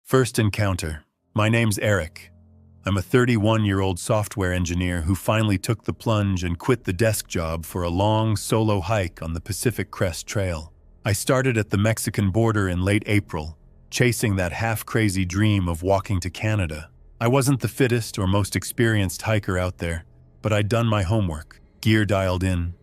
First encounter. My name's Eric. I'm a 31-year-old software engineer who finally took the plunge and quit the desk job for a long, solo hike on the Pacific Crest Trail. I started at the Mexican border in late April, chasing that half-crazy dream of walking to Canada. I wasn't the fittest or most experienced hiker out there, but I'd done my homework, gear dialed in,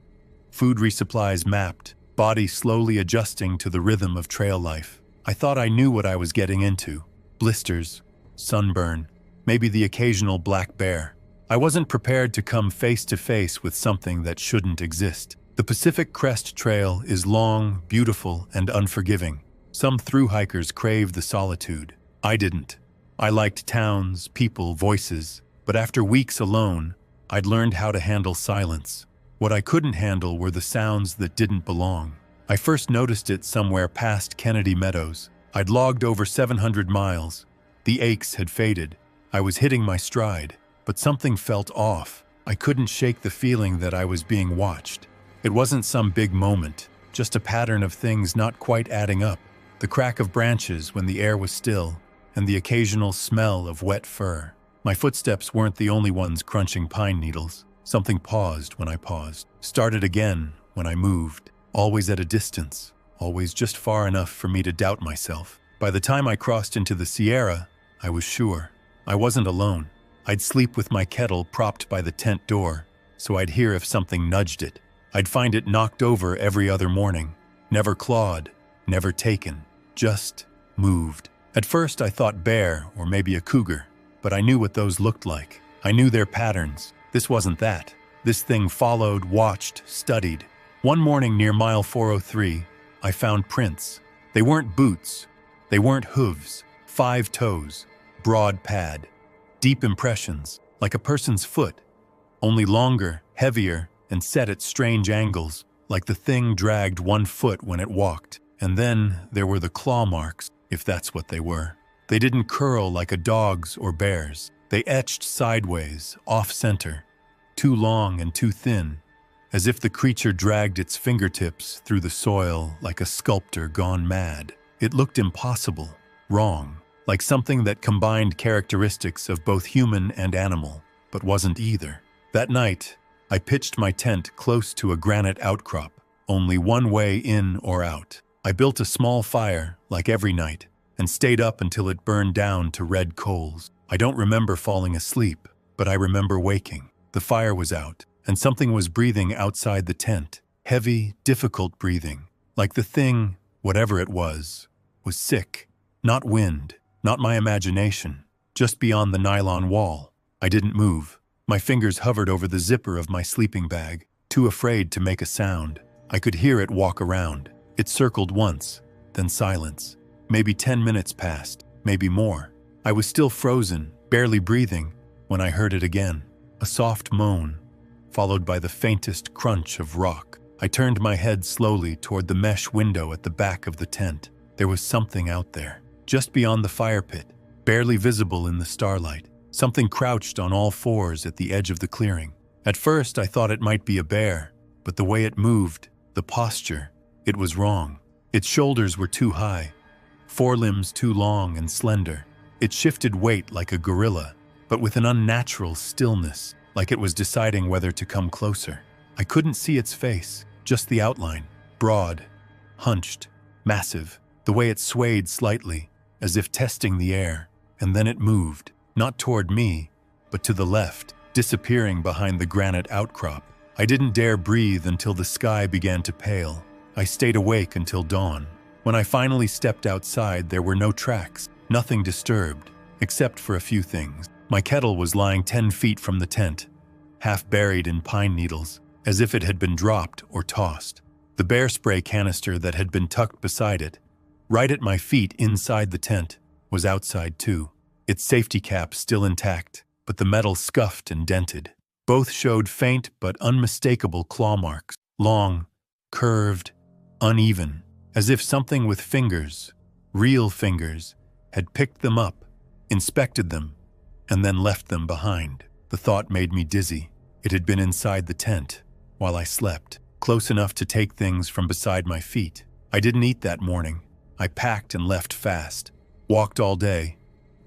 food resupplies mapped, body slowly adjusting to the rhythm of trail life. I thought I knew what I was getting into. Blisters, sunburn, maybe the occasional black bear. I wasn't prepared to come face to face with something that shouldn't exist. The Pacific Crest Trail is long, beautiful, and unforgiving. Some thru-hikers crave the solitude. I didn't. I liked towns, people, voices, but after weeks alone, I'd learned how to handle silence. What I couldn't handle were the sounds that didn't belong. I first noticed it somewhere past Kennedy Meadows. I'd logged over 700 miles. The aches had faded. I was hitting my stride, but something felt off. I couldn't shake the feeling that I was being watched. It wasn't some big moment, just a pattern of things not quite adding up. The crack of branches when the air was still, and the occasional smell of wet fur. My footsteps weren't the only ones crunching pine needles. Something paused when I paused, started again when I moved, always at a distance, always just far enough for me to doubt myself. By the time I crossed into the Sierra, I was sure. I wasn't alone. I'd sleep with my kettle propped by the tent door, so I'd hear if something nudged it. I'd find it knocked over every other morning. Never clawed, never taken, just moved. At first I thought bear or maybe a cougar, but I knew what those looked like. I knew their patterns. This wasn't that. This thing followed, watched, studied. One morning near mile 403, I found prints. They weren't boots. They weren't hooves. 5 toes. Broad pad. Deep impressions, like a person's foot. Only longer, heavier, and set at strange angles, like the thing dragged 1 foot when it walked. And then there were the claw marks, if that's what they were. They didn't curl like a dog's or bear's. They etched sideways, off-center, too long and too thin, as if the creature dragged its fingertips through the soil like a sculptor gone mad. It looked impossible, wrong, like something that combined characteristics of both human and animal, but wasn't either. That night, I pitched my tent close to a granite outcrop, only one way in or out. I built a small fire, like every night, and stayed up until it burned down to red coals. I don't remember falling asleep, but I remember waking. The fire was out, and something was breathing outside the tent. Heavy, difficult breathing, like the thing, whatever it was sick. Not wind, not my imagination, just beyond the nylon wall. I didn't move. My fingers hovered over the zipper of my sleeping bag, too afraid to make a sound. I could hear it walk around. It circled once, then silence. Maybe 10 minutes passed, maybe more. I was still frozen, barely breathing, when I heard it again. A soft moan, followed by the faintest crunch of rock. I turned my head slowly toward the mesh window at the back of the tent. There was something out there, just beyond the fire pit, barely visible in the starlight. Something crouched on all fours at the edge of the clearing. At first, I thought it might be a bear, but the way it moved, the posture, it was wrong. Its shoulders were too high, forelimbs too long and slender. It shifted weight like a gorilla, but with an unnatural stillness, like it was deciding whether to come closer. I couldn't see its face, just the outline, broad, hunched, massive, the way it swayed slightly, as if testing the air, and then it moved, not toward me, but to the left, disappearing behind the granite outcrop. I didn't dare breathe until the sky began to pale. I stayed awake until dawn. When I finally stepped outside, there were no tracks, nothing disturbed, except for a few things. My kettle was lying 10 feet from the tent, half buried in pine needles, as if it had been dropped or tossed. The bear spray canister that had been tucked beside it, right at my feet inside the tent, was outside too. Its safety cap still intact, but the metal scuffed and dented. Both showed faint but unmistakable claw marks, long, curved, uneven, as if something with fingers, real fingers, had picked them up, inspected them, and then left them behind. The thought made me dizzy. It had been inside the tent, while I slept, close enough to take things from beside my feet. I didn't eat that morning. I packed and left fast. Walked all day,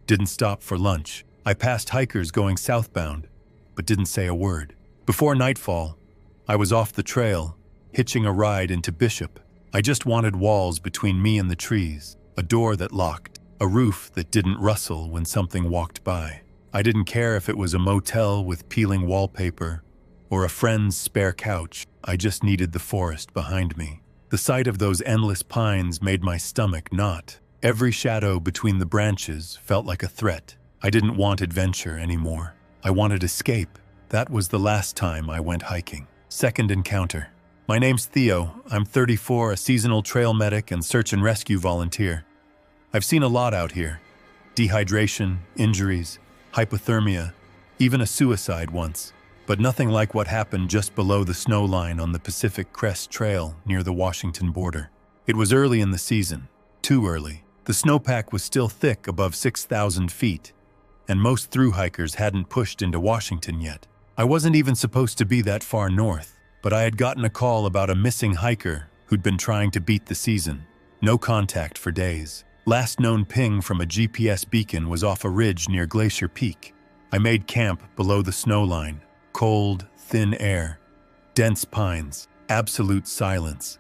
didn't stop for lunch. I passed hikers going southbound, but didn't say a word. Before nightfall, I was off the trail, hitching a ride into Bishop. I just wanted walls between me and the trees, a door that locked, a roof that didn't rustle when something walked by. I didn't care if it was a motel with peeling wallpaper or a friend's spare couch. I just needed the forest behind me. The sight of those endless pines made my stomach knot. Every shadow between the branches felt like a threat. I didn't want adventure anymore. I wanted escape. That was the last time I went hiking. Second encounter. My name's Theo. I'm 34, a seasonal trail medic and search and rescue volunteer. I've seen a lot out here. Dehydration, injuries, hypothermia, even a suicide once. But nothing like what happened just below the snow line on the Pacific Crest Trail near the Washington border. It was early in the season. Too early. The snowpack was still thick above 6,000 feet, and most thru-hikers hadn't pushed into Washington yet. I wasn't even supposed to be that far north, but I had gotten a call about a missing hiker who'd been trying to beat the season. No contact for days. Last known ping from a GPS beacon was off a ridge near Glacier Peak. I made camp below the snow line. Cold, thin air, dense pines, absolute silence,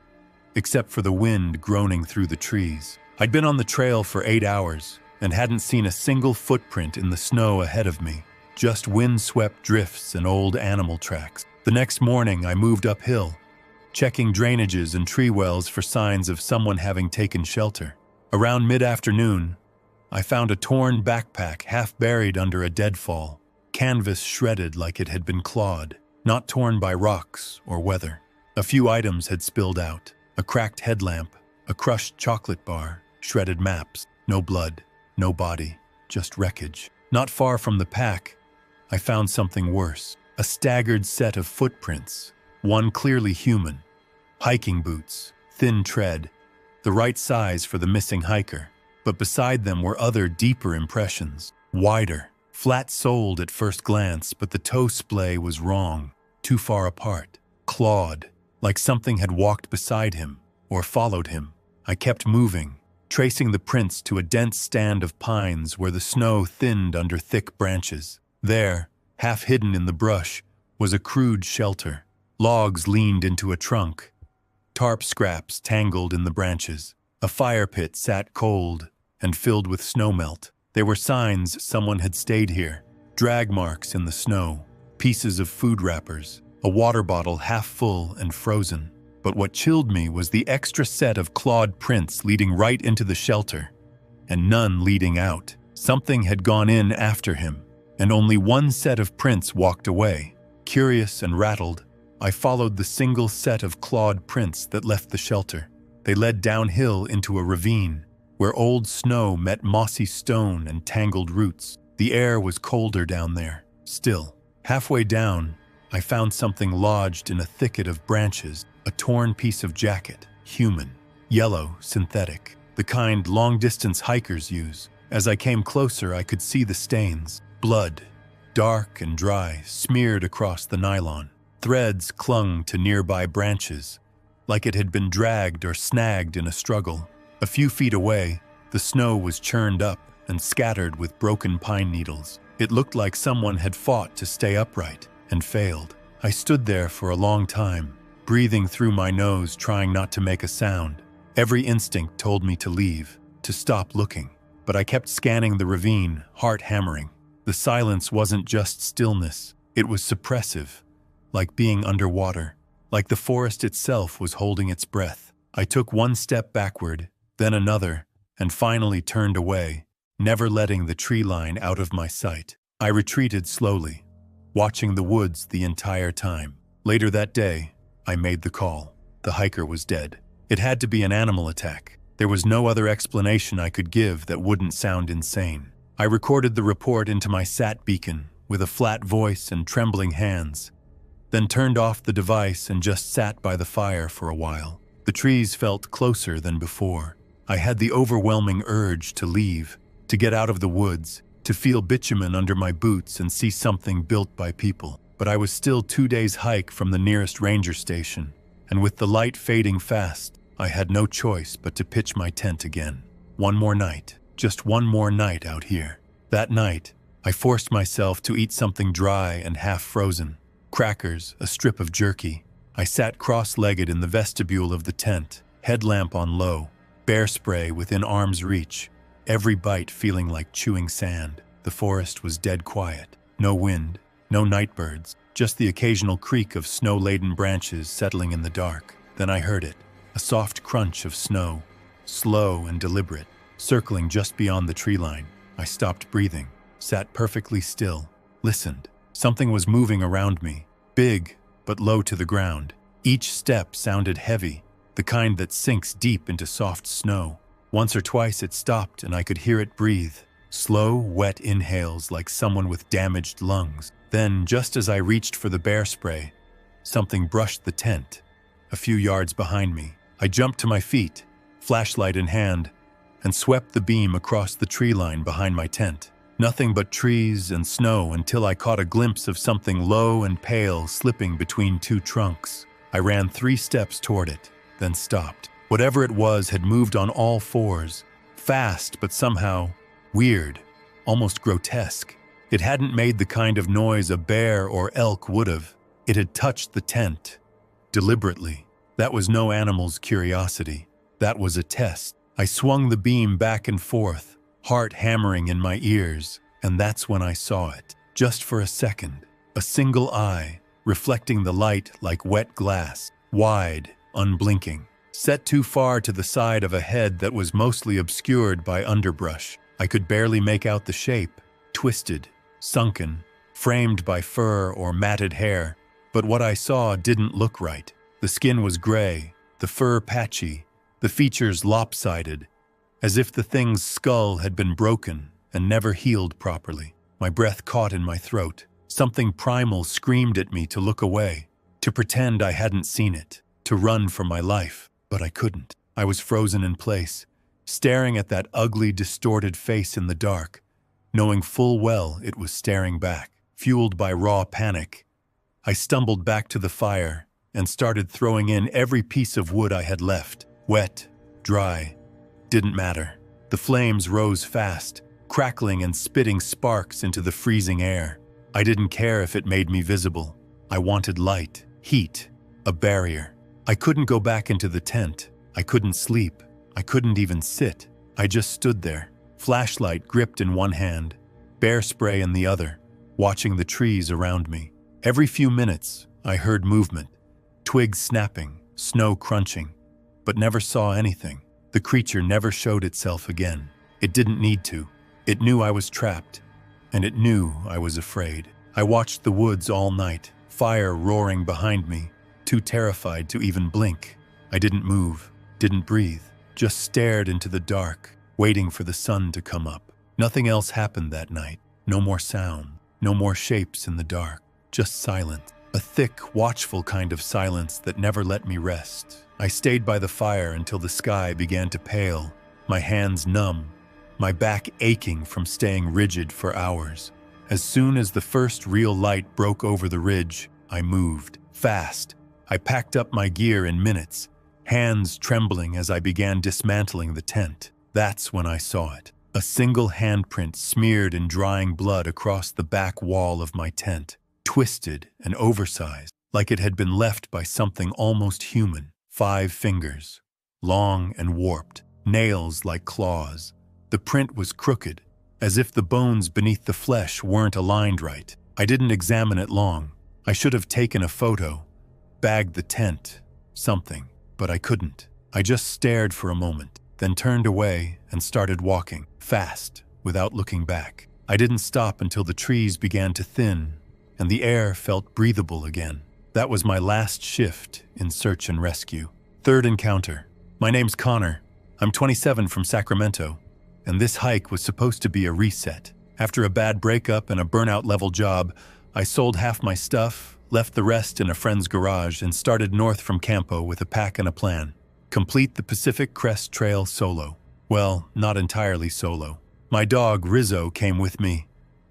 except for the wind groaning through the trees. I'd been on the trail for 8 hours and hadn't seen a single footprint in the snow ahead of me, just wind-swept drifts and old animal tracks. The next morning, I moved uphill, checking drainages and tree wells for signs of someone having taken shelter. Around mid-afternoon, I found a torn backpack half buried under a deadfall, canvas shredded like it had been clawed, not torn by rocks or weather. A few items had spilled out: a cracked headlamp, a crushed chocolate bar, shredded maps. No blood, no body, just wreckage. Not far from the pack, I found something worse. A staggered set of footprints, one clearly human. Hiking boots, thin tread, the right size for the missing hiker. But beside them were other deeper impressions, wider, flat-soled at first glance, but the toe splay was wrong, too far apart, clawed, like something had walked beside him or followed him. I kept moving, tracing the prints to a dense stand of pines where the snow thinned under thick branches. There, half hidden in the brush, was a crude shelter. Logs leaned into a trunk, tarp scraps tangled in the branches. A fire pit sat cold and filled with snowmelt. There were signs someone had stayed here, drag marks in the snow, pieces of food wrappers, a water bottle half full and frozen. But what chilled me was the extra set of clawed prints leading right into the shelter, and none leading out. Something had gone in after him, and only one set of prints walked away. Curious and rattled, I followed the single set of clawed prints that left the shelter. They led downhill into a ravine, where old snow met mossy stone and tangled roots. The air was colder down there, still. Halfway down, I found something lodged in a thicket of branches, a torn piece of jacket, human, yellow, synthetic, the kind long-distance hikers use. As I came closer, I could see the stains, blood, dark and dry, smeared across the nylon. Threads clung to nearby branches, like it had been dragged or snagged in a struggle. A few feet away, the snow was churned up and scattered with broken pine needles. It looked like someone had fought to stay upright and failed. I stood there for a long time, breathing through my nose, trying not to make a sound. Every instinct told me to leave, to stop looking. But I kept scanning the ravine, heart hammering. The silence wasn't just stillness, it was suppressive, like being underwater, like the forest itself was holding its breath. I took one step backward, then another, and finally turned away, never letting the tree line out of my sight. I retreated slowly, watching the woods the entire time. Later that day, I made the call. The hiker was dead. It had to be an animal attack. There was no other explanation I could give that wouldn't sound insane. I recorded the report into my sat beacon with a flat voice and trembling hands, then turned off the device and just sat by the fire for a while. The trees felt closer than before. I had the overwhelming urge to leave, to get out of the woods, to feel bitumen under my boots and see something built by people. But I was still 2 days' hike from the nearest ranger station, and with the light fading fast, I had no choice but to pitch my tent again. One more night, Just one more night out here. That night, I forced myself to eat something dry and half-frozen. Crackers, a strip of jerky. I sat cross-legged in the vestibule of the tent, headlamp on low, bear spray within arm's reach, every bite feeling like chewing sand. The forest was dead quiet. No wind, no night birds, just the occasional creak of snow-laden branches settling in the dark. Then I heard it, a soft crunch of snow, slow and deliberate, circling just beyond the tree line. I stopped breathing, sat perfectly still, listened. Something was moving around me, big but low to the ground. Each step sounded heavy, the kind that sinks deep into soft snow. Once or twice it stopped and I could hear it breathe, slow, wet inhales like someone with damaged lungs. Then, just as I reached for the bear spray, something brushed the tent. A few yards behind me, I jumped to my feet, flashlight in hand, and swept the beam across the tree line behind my tent. Nothing but trees and snow until I caught a glimpse of something low and pale slipping between two trunks. I ran 3 steps toward it, then stopped. Whatever it was had moved on all fours, fast but somehow weird, almost grotesque. It hadn't made the kind of noise a bear or elk would have. It had touched the tent, deliberately. That was no animal's curiosity. That was a test. I swung the beam back and forth, heart hammering in my ears, and that's when I saw it. Just for a second, a single eye, reflecting the light like wet glass, wide, unblinking, set too far to the side of a head that was mostly obscured by underbrush. I could barely make out the shape, twisted, sunken, framed by fur or matted hair, but what I saw didn't look right. The skin was gray, the fur patchy, the features lopsided, as if the thing's skull had been broken and never healed properly. My breath caught in my throat. Something primal screamed at me to look away, to pretend I hadn't seen it, to run for my life, but I couldn't. I was frozen in place, staring at that ugly, distorted face in the dark, knowing full well it was staring back. Fueled by raw panic, I stumbled back to the fire and started throwing in every piece of wood I had left. Wet, dry, didn't matter. The flames rose fast, crackling and spitting sparks into the freezing air. I didn't care if it made me visible. I wanted light, heat, a barrier. I couldn't go back into the tent. I couldn't sleep. I couldn't even sit. I just stood there, flashlight gripped in one hand, bear spray in the other, watching the trees around me. Every few minutes, I heard movement, twigs snapping, snow crunching, but never saw anything. The creature never showed itself again. It didn't need to. It knew I was trapped, and it knew I was afraid. I watched the woods all night, fire roaring behind me, too terrified to even blink. I didn't move, didn't breathe, just stared into the dark, waiting for the sun to come up. Nothing else happened that night. No more sound, no more shapes in the dark, just silence. A thick, watchful kind of silence that never let me rest. I stayed by the fire until the sky began to pale, my hands numb, my back aching from staying rigid for hours. As soon as the first real light broke over the ridge, I moved, fast. I packed up my gear in minutes, hands trembling as I began dismantling the tent. That's when I saw it. A single handprint smeared in drying blood across the back wall of my tent, twisted and oversized, like it had been left by something almost human. 5 fingers, long and warped, nails like claws. The print was crooked, as if the bones beneath the flesh weren't aligned right. I didn't examine it long. I should have taken a photo, bagged the tent, something, but I couldn't. I just stared for a moment, then turned away and started walking, fast, without looking back. I didn't stop until the trees began to thin and the air felt breathable again. That was my last shift in search and rescue. Third encounter. My name's Connor. I'm 27 from Sacramento, and this hike was supposed to be a reset. After a bad breakup and a burnout-level job, I sold half my stuff, left the rest in a friend's garage, and started north from Campo with a pack and a plan. Complete the Pacific Crest Trail solo. Well, not entirely solo. My dog, Rizzo, came with me.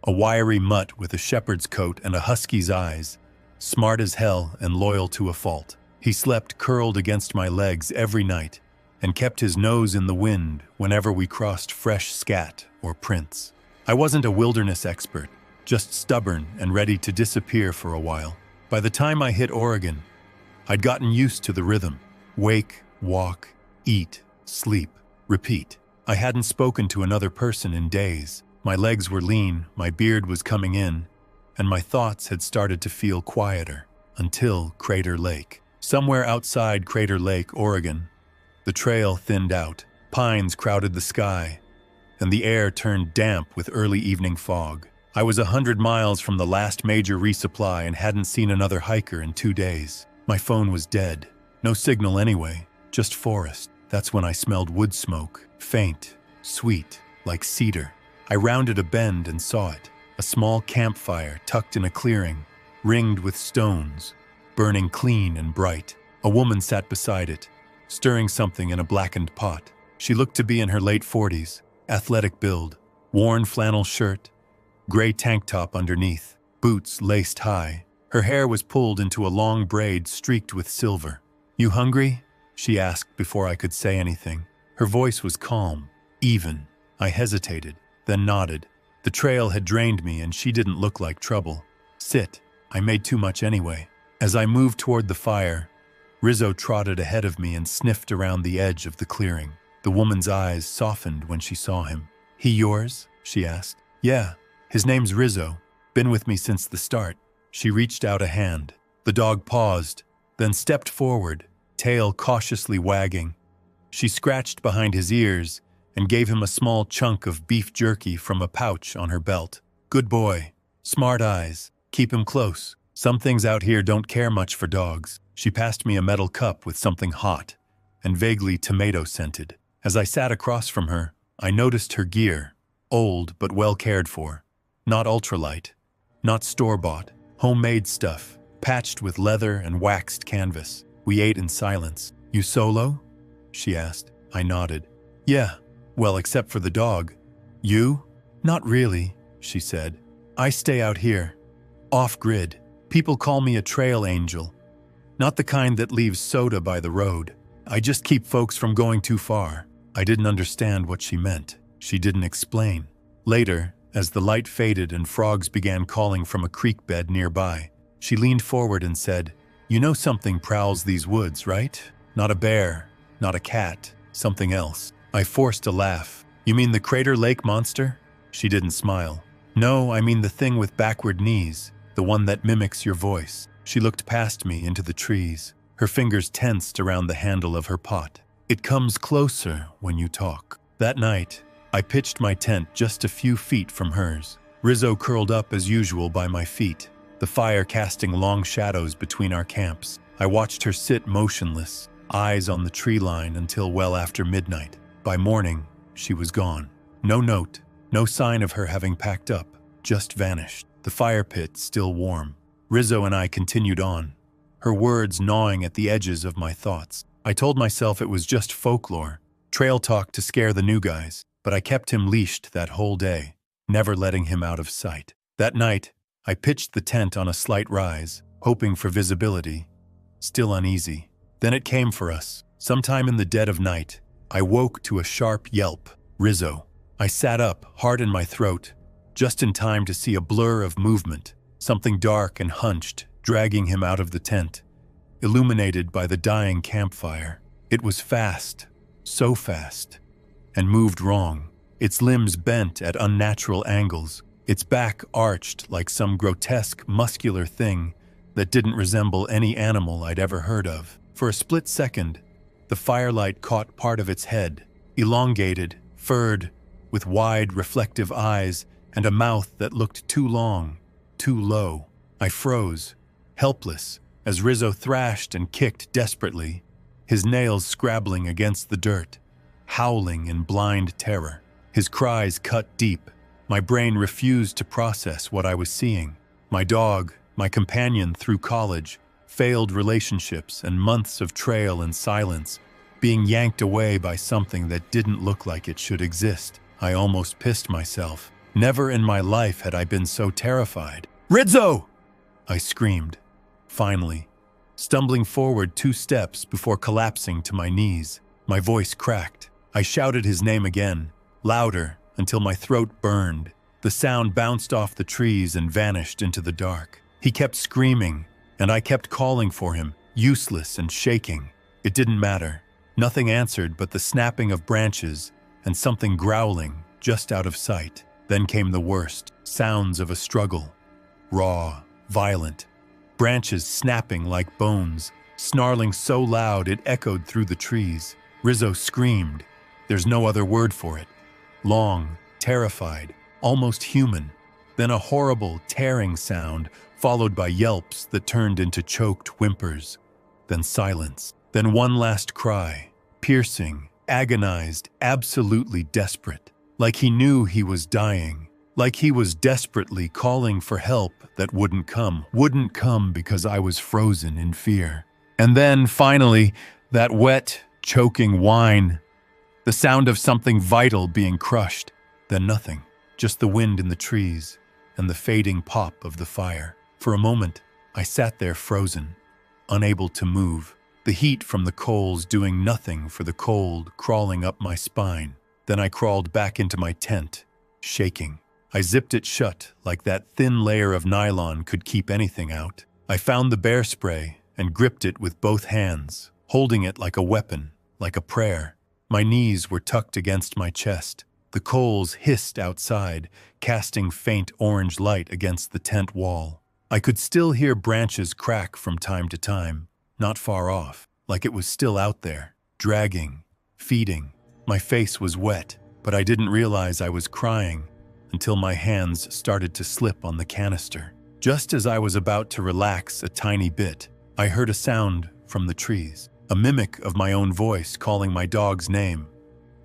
A wiry mutt with a shepherd's coat and a husky's eyes. Smart as hell and loyal to a fault. He slept curled against my legs every night, and kept his nose in the wind whenever we crossed fresh scat or prints. I wasn't a wilderness expert, just stubborn and ready to disappear for a while. By the time I hit Oregon, I'd gotten used to the rhythm. Wake, walk, eat, sleep, repeat. I hadn't spoken to another person in days. My legs were lean, my beard was coming in, and my thoughts had started to feel quieter. Until Crater Lake. Somewhere outside Crater Lake, Oregon, the trail thinned out, pines crowded the sky, and the air turned damp with early evening fog. I was 100 miles from the last major resupply and hadn't seen another hiker in 2 days. My phone was dead. No signal anyway, just forest. That's when I smelled wood smoke, faint, sweet, like cedar. I rounded a bend and saw it, a small campfire tucked in a clearing, ringed with stones, burning clean and bright. A woman sat beside it, stirring something in a blackened pot. She looked to be in her late 40s, athletic build, worn flannel shirt, gray tank top underneath, boots laced high. Her hair was pulled into a long braid streaked with silver. "You hungry?" she asked before I could say anything. Her voice was calm, even. I hesitated, then nodded. The trail had drained me and she didn't look like trouble. "Sit." I made too much anyway. As I moved toward the fire, Rizzo trotted ahead of me and sniffed around the edge of the clearing. The woman's eyes softened when she saw him. "He yours?" she asked. "Yeah, his name's Rizzo. Been with me since the start." She reached out a hand. The dog paused, then stepped forward, tail cautiously wagging. She scratched behind his ears and gave him a small chunk of beef jerky from a pouch on her belt. "Good boy. Smart eyes. Keep him close. Some things out here don't care much for dogs." She passed me a metal cup with something hot and vaguely tomato-scented. As I sat across from her, I noticed her gear, old but well cared for. Not ultralight, not store-bought, homemade stuff, patched with leather and waxed canvas. We ate in silence. "You solo?" she asked. I nodded. "Yeah, well, except for the dog." "You?" "Not really," she said. "I stay out here, off-grid. People call me a trail angel. Not the kind that leaves soda by the road. I just keep folks from going too far." I didn't understand what she meant. She didn't explain. Later, as the light faded and frogs began calling from a creek bed nearby, she leaned forward and said, "You know something prowls these woods, right? Not a bear, not a cat, something else." I forced a laugh. "You mean the Crater Lake monster?" She didn't smile. "No, I mean the thing with backward knees, the one that mimics your voice." She looked past me into the trees, her fingers tensed around the handle of her pot. "It comes closer when you talk." That night, I pitched my tent just a few feet from hers. Rizzo curled up as usual by my feet, the fire casting long shadows between our camps. I watched her sit motionless, eyes on the tree line until well after midnight. By morning, she was gone. No note, no sign of her having packed up, just vanished. The fire pit still warm. Rizzo and I continued on, her words gnawing at the edges of my thoughts. I told myself it was just folklore, trail talk to scare the new guys, but I kept him leashed that whole day, never letting him out of sight. That night, I pitched the tent on a slight rise, hoping for visibility, still uneasy. Then it came for us. Sometime in the dead of night, I woke to a sharp yelp. "Rizzo." I sat up, heart in my throat, just in time to see a blur of movement, something dark and hunched, dragging him out of the tent, illuminated by the dying campfire. It was fast, so fast, and moved wrong. Its limbs bent at unnatural angles, its back arched like some grotesque, muscular thing that didn't resemble any animal I'd ever heard of. For a split second, the firelight caught part of its head, elongated, furred, with wide, reflective eyes and a mouth that looked too long, too low. I froze, helpless, as Rizzo thrashed and kicked desperately, his nails scrabbling against the dirt, howling in blind terror. His cries cut deep. My brain refused to process what I was seeing. My dog, my companion through college, failed relationships and months of trail and silence, being yanked away by something that didn't look like it should exist. I almost pissed myself. Never in my life had I been so terrified. "Rizzo!" I screamed, finally, stumbling forward 2 steps before collapsing to my knees. My voice cracked. I shouted his name again, louder, until my throat burned. The sound bounced off the trees and vanished into the dark. He kept screaming, and I kept calling for him, useless and shaking. It didn't matter. Nothing answered but the snapping of branches and something growling just out of sight. Then came the worst, sounds of a struggle. Raw, violent. Branches snapping like bones, snarling so loud it echoed through the trees. Rizzo screamed. There's no other word for it. Long, terrified, almost human. Then a horrible, tearing sound, followed by yelps that turned into choked whimpers. Then silence. Then one last cry, piercing, agonized, absolutely desperate. Like he knew he was dying. Like he was desperately calling for help that wouldn't come because I was frozen in fear. And then, finally, that wet, choking whine. The sound of something vital being crushed. Then nothing. Just the wind in the trees and the fading pop of the fire. For a moment, I sat there frozen, unable to move. The heat from the coals doing nothing for the cold crawling up my spine. Then I crawled back into my tent, shaking. I zipped it shut like that thin layer of nylon could keep anything out. I found the bear spray and gripped it with both hands, holding it like a weapon, like a prayer. My knees were tucked against my chest. The coals hissed outside, casting faint orange light against the tent wall. I could still hear branches crack from time to time, not far off, like it was still out there, dragging, feeding. My face was wet, but I didn't realize I was crying until my hands started to slip on the canister. Just as I was about to relax a tiny bit, I heard a sound from the trees, a mimic of my own voice calling my dog's name.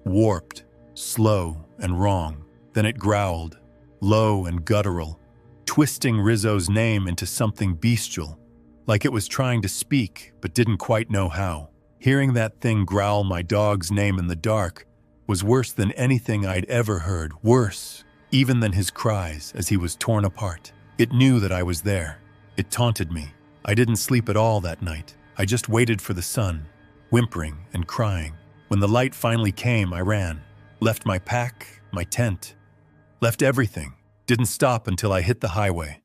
Warped, slow and wrong. Then it growled, low and guttural, twisting Rizzo's name into something bestial, like it was trying to speak but didn't quite know how. Hearing that thing growl my dog's name in the dark was worse than anything I'd ever heard, worse even than his cries as he was torn apart. It knew that I was there. It taunted me. I didn't sleep at all that night. I just waited for the sun, whimpering and crying. When the light finally came, I ran. Left my pack, my tent. Left everything. Didn't stop until I hit the highway.